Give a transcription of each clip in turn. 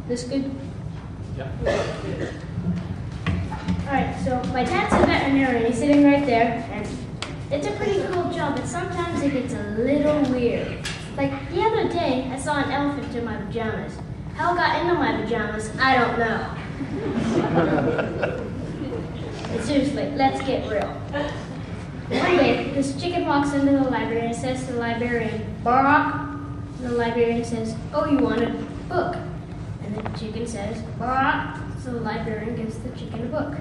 This good? Yeah. Alright, so my dad's a veterinarian. He's sitting right there, and it's a pretty cool job, but sometimes it gets a little weird. Like the other day, I saw an elephant in my pajamas. How it got into my pajamas, I don't know. But seriously, let's get real. One day, this chicken walks into the library and says to the librarian, "Bark." And the librarian says, "Oh, you want a book?" And the chicken says, "Bark." So the librarian gives the chicken a book.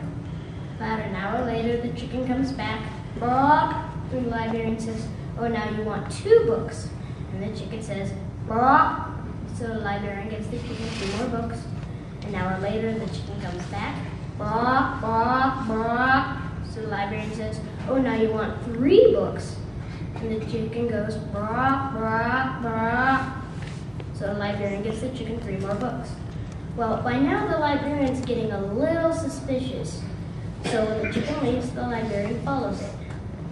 About an hour later, the chicken comes back, "Bark." And the librarian says, "Oh, now you want 2 books." And the chicken says, "Bark." So the librarian gives the chicken 2 more books. An hour later, the chicken comes back, "Bark, bark, bark." So the librarian says, "Oh, now you want 3 books." And the chicken goes, "Bark, bark, bark." So the librarian gives the chicken 3 more books. Well, by now the librarian's getting a little suspicious. So when the chicken leaves, the librarian follows it.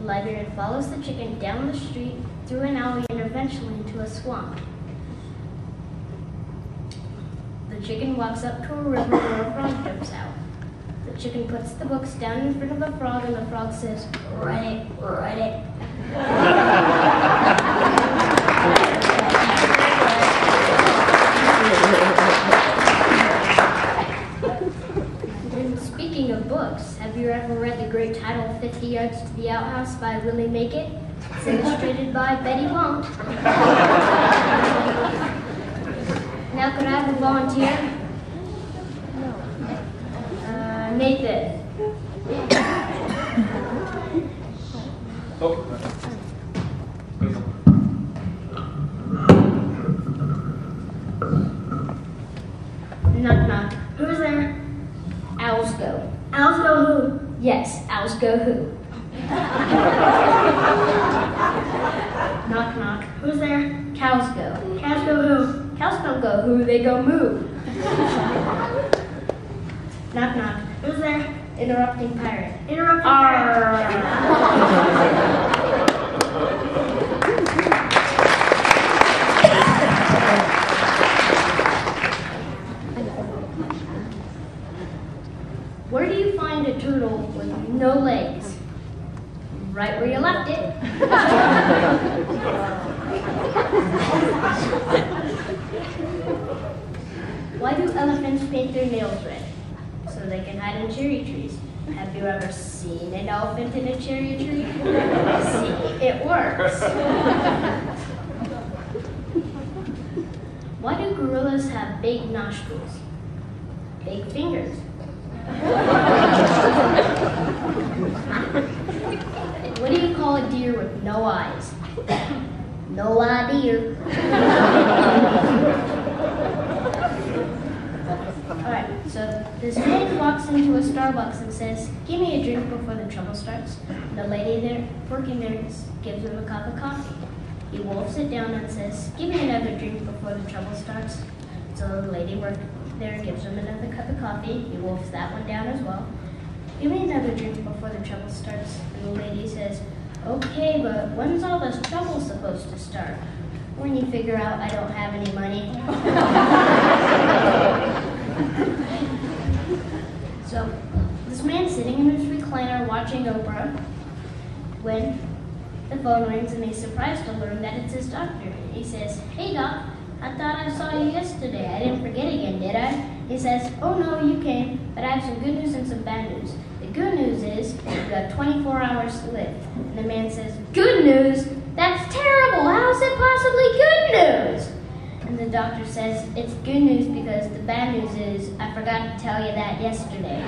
The librarian follows the chicken down the street, through an alley, and eventually into a swamp. The chicken walks up to a river where a frog jumps out. The chicken puts the books down in front of the frog, and the frog says, "Write it, write it." And speaking of books, have you ever read the great title 50 Yards to the Outhouse by Willie Make It? It's illustrated by Betty Won't. Now could I have a volunteer? Nathan. Oh. Knock, knock. Who's there? Owls go. Owls go who? Yes, owls go who? Knock, knock. Who's there? Cows go. Cows go who? Cows don't go who, they go moo. Knock, knock. Who's there? Interrupting pirate. Interrupting pirate. Where do you find a turtle with no legs? Right where you left it. Why do elephants paint their nails red? So they can hide in cherry trees. Have you ever seen an elephant in a cherry tree? See, it works. Why do gorillas have big nostrils? Big fingers. What do you call a deer with no eyes? No idea. Alright, so this man walks into a Starbucks and says, "Give me a drink before the trouble starts." The lady there, working there, gives him a cup of coffee. He wolfs it down and says, "Give me another drink before the trouble starts." So the lady working there gives him another cup of coffee. He wolfs that one down as well. "Give me another drink before the trouble starts." And the lady says, "Okay, but when's all this trouble supposed to start?" "When you figure out I don't have any money." So, this man's sitting in his recliner watching Oprah when the phone rings and he's surprised to learn that it's his doctor. He says, "Hey doc, I thought I saw you yesterday. I didn't forget again, did I?" He says, "Oh no, you came, but I have some good news and some bad news. The good news is you've got 24 hours to live." And the man says, "Good news? That's terrible. How is it possibly good news?" And the doctor says, "It's good news because the bad news is I forgot to tell you that yesterday."